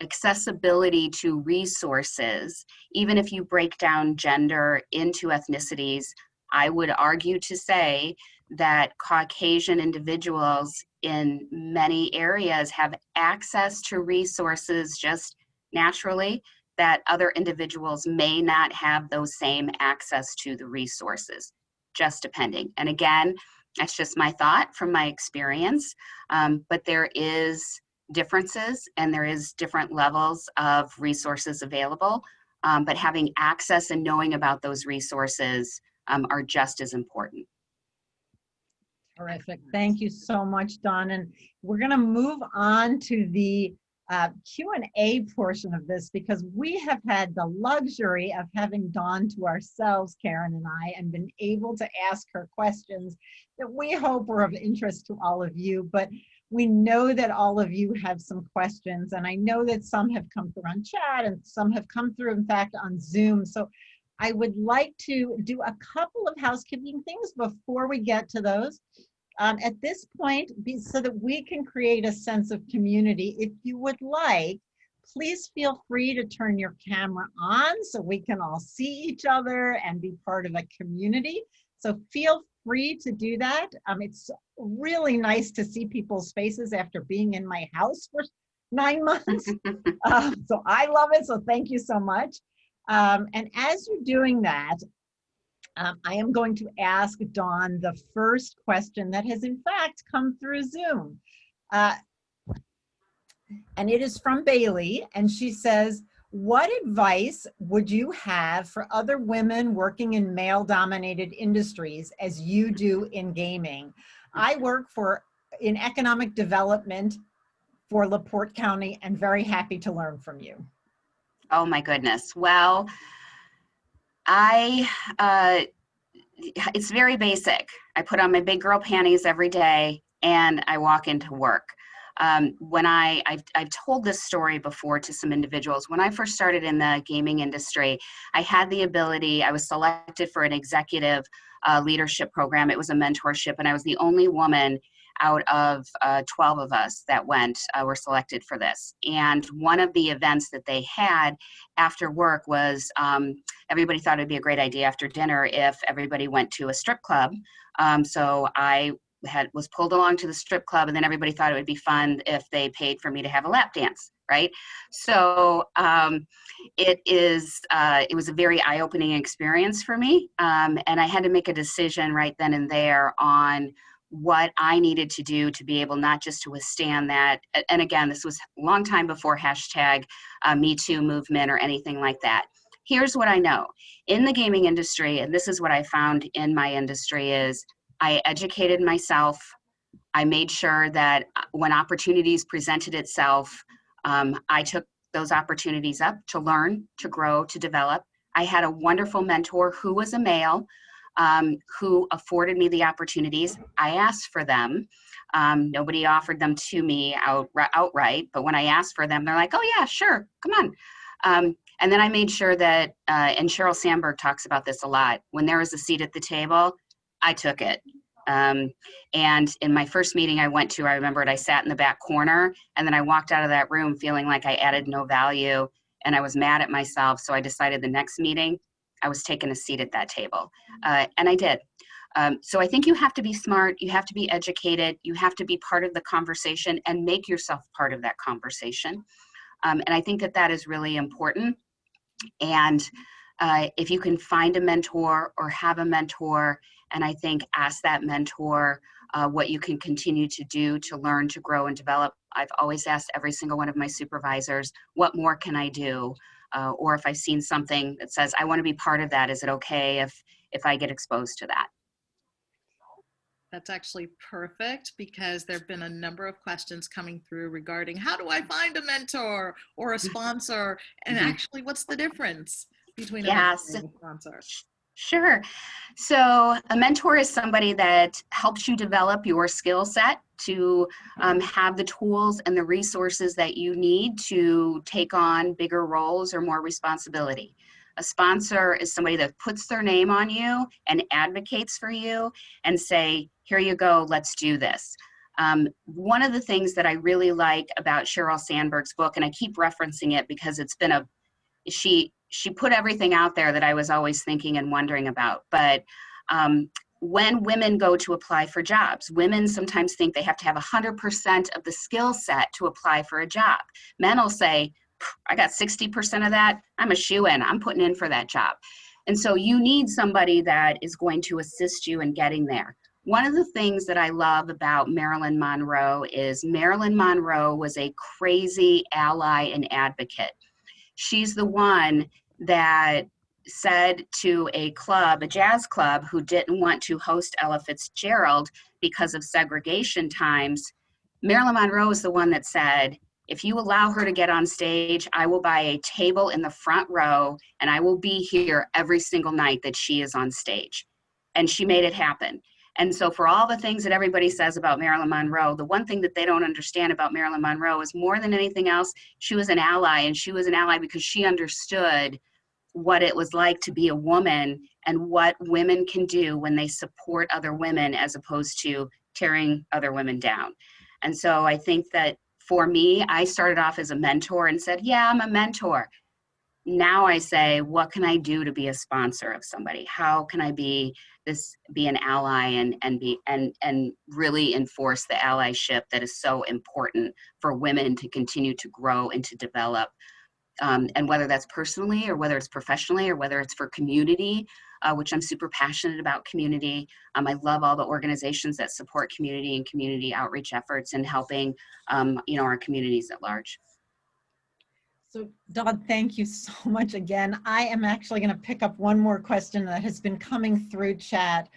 [SPEAKER 4] accessibility to resources. Even if you break down gender into ethnicities, I would argue to say that Caucasian individuals in many areas have access to resources just naturally that other individuals may not have those same access to the resources, just depending. And again, that's just my thought from my experience, but there is differences and there is different levels of resources available, but having access and knowing about those resources are just as important.
[SPEAKER 2] Terrific. Thank you so much, Dawn. And we're going to move on to the Q&A portion of this, because we have had the luxury of having Dawn to ourselves, Karen and I, and been able to ask her questions that we hope were of interest to all of you. But we know that all of you have some questions, and I know that some have come through on chat and some have come through, in fact, on Zoom. So I would like to do a couple of housekeeping things before we get to those. At this point, so that we can create a sense of community, if you would like, please feel free to turn your camera on so we can all see each other and be part of a community. So feel free to do that. It's really nice to see people's faces after being in my house for 9 months. So I love it, so thank you so much. And as you're doing that, I am going to ask Dawn the first question that has in fact come through Zoom. And it is from Bailey, and she says, what advice would you have for other women working in male-dominated industries as you do in gaming? I work in economic development for LaPorte County and very happy to learn from you.
[SPEAKER 4] Oh my goodness. Well, it's very basic. I put on my big girl panties every day and I walk into work. When I've told this story before to some individuals. When I first started in the gaming industry, I had the ability, I was selected for an executive leadership program. It was a mentorship, and I was the only woman out of 12 of us that were selected for this. And one of the events that they had after work was everybody thought it'd be a great idea after dinner if everybody went to a strip club. So I was pulled along to the strip club, and then everybody thought it would be fun if they paid for me to have a lap dance, right? So it was a very eye-opening experience for me, and I had to make a decision right then and there on what I needed to do to be able not just to withstand that. And again, this was a long time before hashtag Me Too movement or anything like that. Here's what I know. In the gaming industry, and this is what I found in my industry, is I educated myself. I made sure that when opportunities presented itself, I took those opportunities up to learn, to grow, to develop. I had a wonderful mentor who was a male, who afforded me the opportunities. I asked for them. Nobody offered them to me outright, but when I asked for them, they're like, oh yeah, sure, come on. And then I made sure that, and Sheryl Sandberg talks about this a lot, when there was a seat at the table, I took it. And in my first meeting I went to, I remembered I sat in the back corner, and then I walked out of that room feeling like I added no value, and I was mad at myself. So I decided the next meeting I was taking a seat at that table, and I did. So I think you have to be smart, you have to be educated, you have to be part of the conversation and make yourself part of that conversation. And I think that that is really important. And if you can find a mentor or have a mentor, and I think ask that mentor what you can continue to do to learn, to grow, and develop. I've always asked every single one of my supervisors, what more can I do? Or if I've seen something that says, I want to be part of that, is it okay if I get exposed to that?
[SPEAKER 3] That's actually perfect, because there have been a number of questions coming through regarding how do I find a mentor or a sponsor, and actually what's the difference between a mentor and a sponsor?
[SPEAKER 4] Sure. So a mentor is somebody that helps you develop your skill set to have the tools and the resources that you need to take on bigger roles or more responsibility. A sponsor is somebody that puts their name on you and advocates for you and say, here you go, let's do this. One of the things that I really like about Sheryl Sandberg's book, and I keep referencing it because it's been she put everything out there that I was always thinking and wondering about. But when women go to apply for jobs, women sometimes think they have to have 100% of the skill set to apply for a job. Men will say, I got 60% of that, I'm a shoo-in, I'm putting in for that job. And so you need somebody that is going to assist you in getting there. One of the things that I love about Marilyn Monroe is Marilyn Monroe was a crazy ally and advocate. She's the one that said to a club, a jazz club, who didn't want to host Ella Fitzgerald because of segregation times, Marilyn Monroe is the one that said, if you allow her to get on stage, I will buy a table in the front row and I will be here every single night that she is on stage. And she made it happen. And so for all the things that everybody says about Marilyn Monroe, the one thing that they don't understand about Marilyn Monroe is more than anything else, she was an ally, and she was an ally because she understood what it was like to be a woman and what women can do when they support other women as opposed to tearing other women down. And so I think that for me, I started off as a mentor and said, yeah, I'm a mentor. Now I say, what can I do to be a sponsor of somebody? How can I be an ally and really enforce the allyship that is so important for women to continue to grow and to develop? And whether that's personally or whether it's professionally or whether it's for community, which I'm super passionate about community. I love all the organizations that support community and community outreach efforts and helping our communities at large.
[SPEAKER 2] So Dawn, thank you so much again. I am actually going to pick up one more question that has been coming through chat.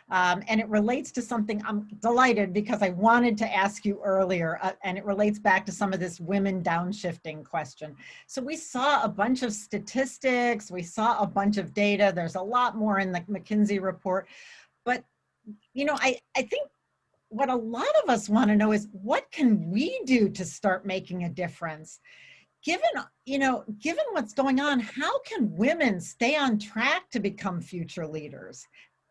[SPEAKER 2] And it relates to something I'm delighted because I wanted to ask you earlier, and it relates back to some of this women downshifting question. So we saw a bunch of statistics, we saw a bunch of data, there's a lot more in the McKinsey report, but I think what a lot of us want to know is, what can we do to start making a difference? Given what's going on, how can women stay on track to become future leaders?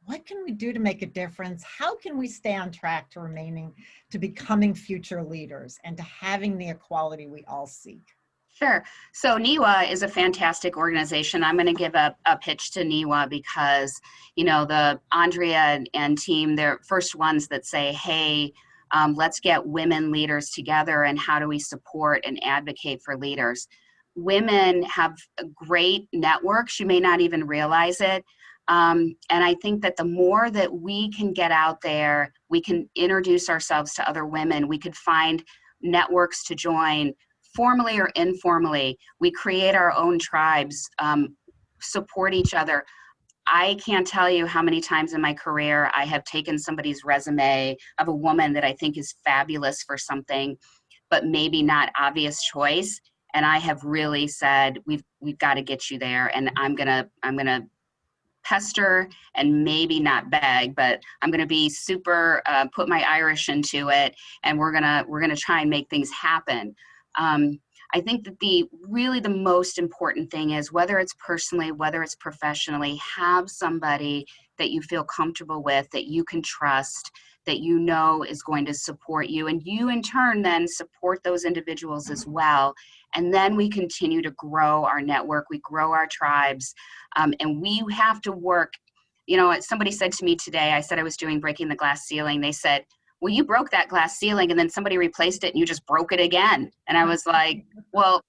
[SPEAKER 2] What can we do to make a difference? How can we stay on track to becoming future leaders and to having the equality we all seek?
[SPEAKER 4] Sure. So NWIIWA is a fantastic organization. I'm going to give a pitch to NWIIWA because, the Andrea and team, they're first ones that say, hey, let's get women leaders together, and how do we support and advocate for leaders? Women have great networks. You may not even realize it. And I think that the more that we can get out there, we can introduce ourselves to other women. We could find networks to join, formally or informally. We create our own tribes, support each other. I can't tell you how many times in my career I have taken somebody's resume of a woman that I think is fabulous for something, but maybe not obvious choice. And I have really said, we've got to get you there. And I'm gonna pester and maybe not beg, but I'm gonna be super, put my Irish into it. And we're gonna try and make things happen. I think that really the most important thing is, whether it's personally, whether it's professionally, have somebody that you feel comfortable with, that you can trust, that you know is going to support you, and you in turn then support those individuals as well. And then we continue to grow our network, we grow our tribes, and we have to work. You know, somebody said to me today, I said I was doing Breaking the Glass Ceiling. They said, well, you broke that glass ceiling and then somebody replaced it and you just broke it again. And I was like, well,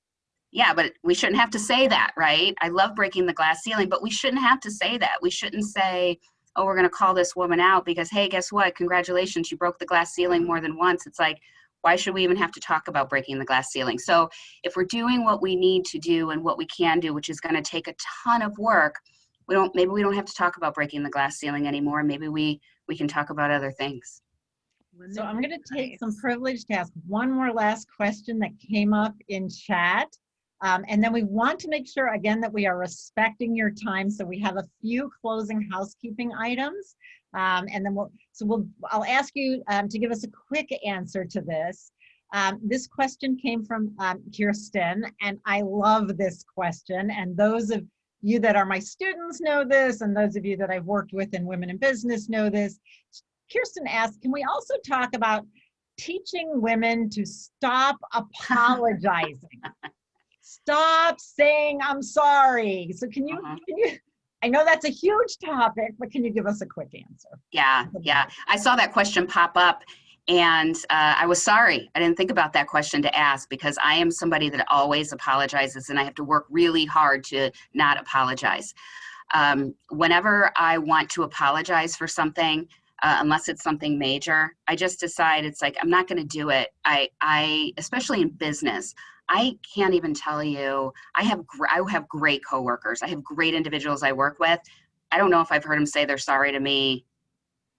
[SPEAKER 4] yeah, but we shouldn't have to say that, right? I love breaking the glass ceiling, but we shouldn't have to say that. We shouldn't say, oh, we're going to call this woman out because, hey, guess what? Congratulations, you broke the glass ceiling more than once. It's like, why should we even have to talk about breaking the glass ceiling? So if we're doing what we need to do and what we can do, which is going to take a ton of work, maybe we don't have to talk about breaking the glass ceiling anymore. Maybe we can talk about other things.
[SPEAKER 2] So I'm going to take some privilege to ask one more last question that came up in chat. And then we want to make sure, again, that we are respecting your time. So we have a few closing housekeeping items. And then I'll ask you to give us a quick answer to this. This question came from Kirsten, and I love this question. And those of you that are my students know this, and those of you that I've worked with in Women in Business know this. Kirsten asked, can we also talk about teaching women to stop apologizing? Stop saying, I'm sorry. So can you, I know that's a huge topic, but can you give us a quick answer?
[SPEAKER 4] Yeah. I saw that question pop up and I was sorry. I didn't think about that question to ask because I am somebody that always apologizes and I have to work really hard to not apologize. Whenever I want to apologize for something, unless it's something major, I just decide it's like, I'm not going to do it. I, especially in business, I can't even tell you, I have great coworkers. I have great individuals I work with. I don't know if I've heard them say they're sorry to me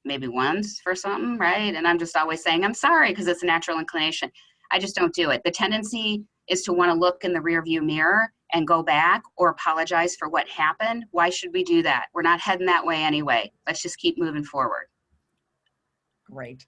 [SPEAKER 4] maybe once for something, right? And I'm just always saying, I'm sorry, because it's a natural inclination. I just don't do it. The tendency is to want to look in the rearview mirror and go back or apologize for what happened. Why should we do that? We're not heading that way anyway. Let's just keep moving forward.
[SPEAKER 2] Great.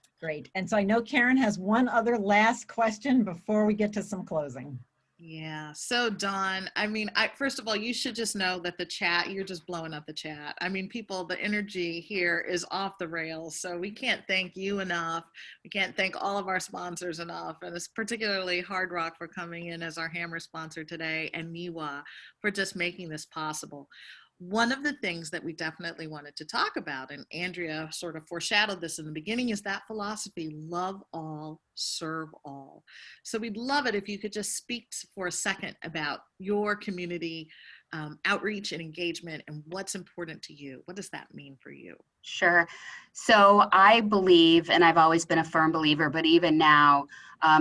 [SPEAKER 2] And so I know Karen has one other last question before we get to some closing.
[SPEAKER 3] Yeah. So Dawn, I mean, first of all, you should just know that the chat, you're just blowing up the chat. I mean, people, the energy here is off the rails. So we can't thank you enough. We can't thank all of our sponsors enough. And it's particularly Hard Rock for coming in as our Hammer sponsor today, and NWIIWA for just making this possible. One of the things that we definitely wanted to talk about, and Andrea sort of foreshadowed this in the beginning, is that philosophy, love all, serve all. So we'd love it if you could just speak for a second about your community outreach and engagement and what's important to you. What does that mean for you?
[SPEAKER 4] Sure. So I believe, and I've always been a firm believer, but even now,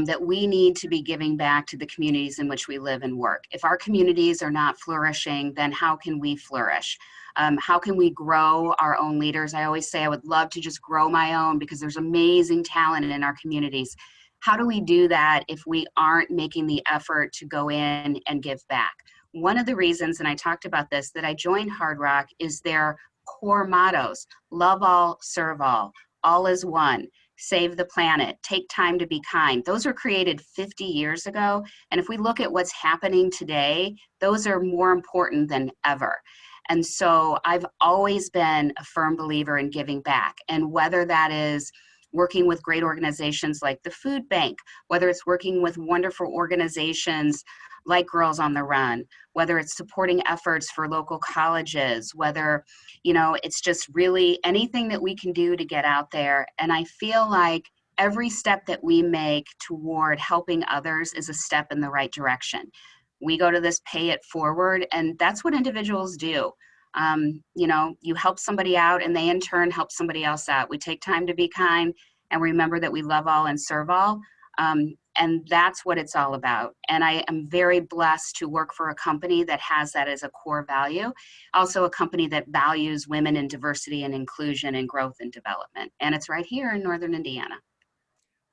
[SPEAKER 4] that we need to be giving back to the communities in which we live and work. If our communities are not flourishing, then how can we flourish? How can we grow our own leaders? I always say I would love to just grow my own because there's amazing talent in our communities. How do we do that if we aren't making the effort to go in and give back? One of the reasons, and I talked about this, that I joined Hard Rock is their core mottos: love all, serve all is one, save the planet, take time to be kind. Those were created 50 years ago. And if we look at what's happening today, those are more important than ever. And so I've always been a firm believer in giving back. And whether that is working with great organizations like the Food Bank, whether it's working with wonderful organizations like Girls on the Run, whether it's supporting efforts for local colleges, whether, it's just really anything that we can do to get out there. And I feel like every step that we make toward helping others is a step in the right direction. We go to this pay it forward, and that's what individuals do. You help somebody out and they in turn help somebody else out. We take time to be kind and remember that we love all and serve all. And that's what it's all about. And I am very blessed to work for a company that has that as a core value. Also a company that values women in diversity and inclusion and growth and development. And it's right here in Northern Indiana.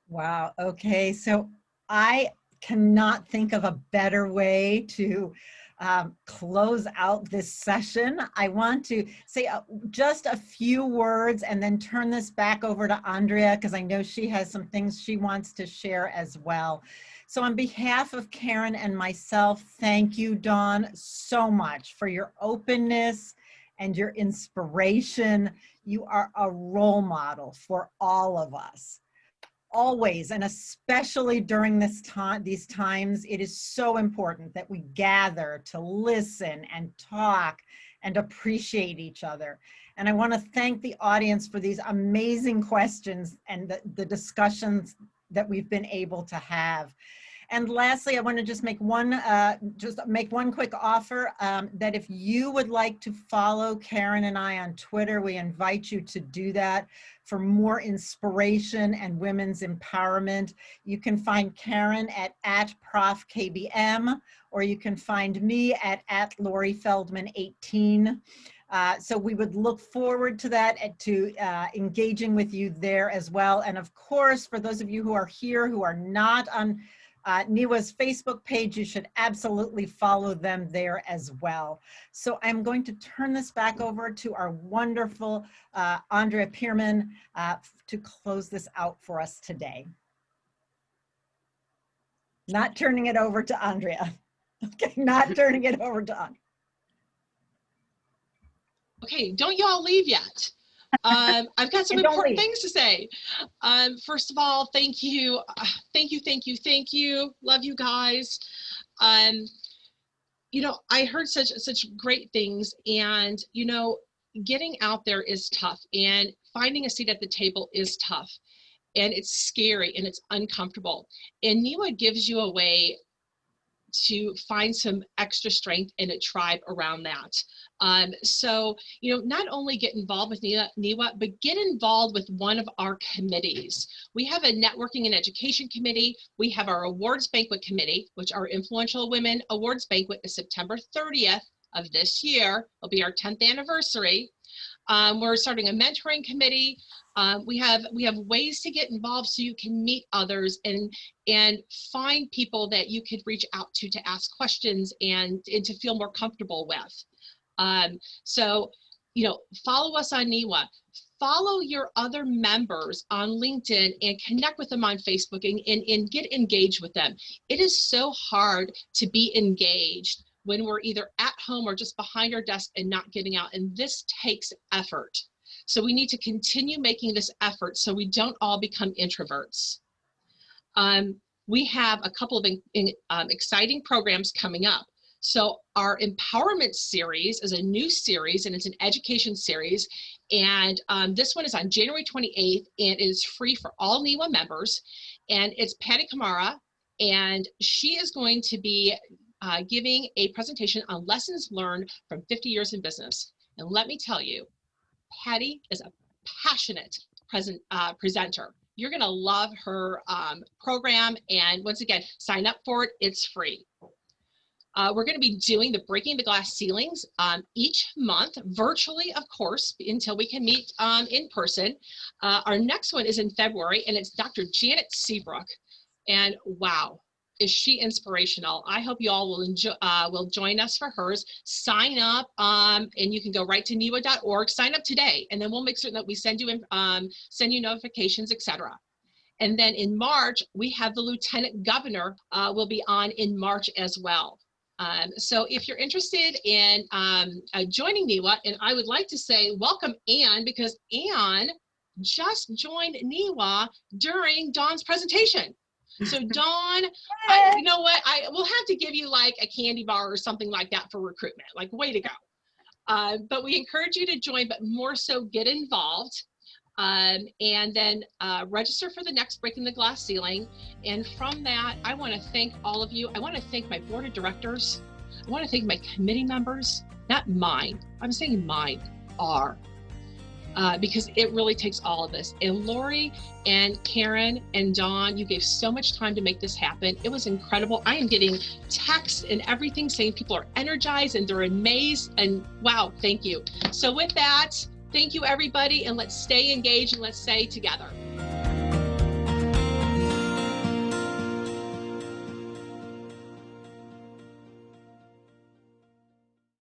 [SPEAKER 2] Wow. Okay. So I cannot think of a better way to close out this session. I want to say just a few words and then turn this back over to Andrea, because I know she has some things she wants to share as well. So on behalf of Karen and myself, thank you, Dawn, so much for your openness and your inspiration. You are a role model for all of us. Always, and especially during these times, it is so important that we gather to listen and talk and appreciate each other. And I want to thank the audience for these amazing questions and the discussions that we've been able to have. And lastly, I want to just make one quick offer that if you would like to follow Karen and I on Twitter, we invite you to do that for more inspiration and women's empowerment. You can find Karen at @ProfKBM, or you can find me at Lori Feldman 18. So we would look forward to that and to engaging with you there as well. And of course, for those of you who are here who are not on NWIIWA's Facebook page, you should absolutely follow them there as well. So I'm going to turn this back over to our wonderful Andrea Pierman to close this out for us today. Not turning it over to Andrea. Okay, not turning it over to Andrea.
[SPEAKER 1] Okay, don't y'all leave yet. I've got some important things to say. First of all, thank you. Thank you. Love you guys. You know, I heard such great things, and you know, getting out there is tough, and finding a seat at the table is tough, and it's scary and it's uncomfortable. And NWIIWA gives you a way to find some extra strength in a tribe around that. So, you know, not only get involved with NWIIWA, but get involved with one of our committees. We have a networking and education committee. We have our awards banquet committee, which our Influential Women Awards Banquet is September 30th of this year. It'll be our 10th anniversary. We're starting a mentoring committee. We have ways to get involved so you can meet others and find people that you could reach out to ask questions and to feel more comfortable with. So, you know, follow us on NWIIWA. Follow your other members on LinkedIn and connect with them on Facebook and get engaged with them. It is so hard to be engaged when we're either at home or just behind our desk and not getting out, and this takes effort. So we need to continue making this effort so we don't all become introverts. We have a couple of exciting programs coming up. So our empowerment series is a new series, and it's an education series. And this one is on January 28th, and it is free for all NWIIWA members. And it's Pettit, and she is going to be giving a presentation on lessons learned from 50 years in business. And let me tell you, Patty is a passionate presenter. You're gonna love her program, and once again, sign up for it, it's free. We're gonna be doing the Breaking the Glass Ceilings each month, virtually, of course, until we can meet in person. Our next one is in February, and it's Dr. Janet Seabrook, and wow, is she inspirational. I hope you all will join us for hers. Sign up, and you can go right to NWIIWA.org. Sign up today, and then we'll make certain that we send you notifications, etc. And then in March, we have the Lieutenant Governor will be on in March as well. So if you're interested in joining NWIIWA, and I would like to say welcome Anne, because Anne just joined NWIIWA during Dawn's presentation. So Dawn, you know what? I will have to give you like a candy bar or something like that for recruitment. Like, way to go. But we encourage you to join, but more so get involved. And then register for the next Breaking the Glass Ceiling. And from that, I want to thank all of you. I want to thank my board of directors. I want to thank my committee members, not mine. I'm saying mine are. Because it really takes all of this. And Lori and Karen and Dawn, you gave so much time to make this happen. It was incredible. I am getting texts and everything saying people are energized and they're amazed, and wow, thank you. So with that, thank you everybody, and let's stay engaged and let's stay together.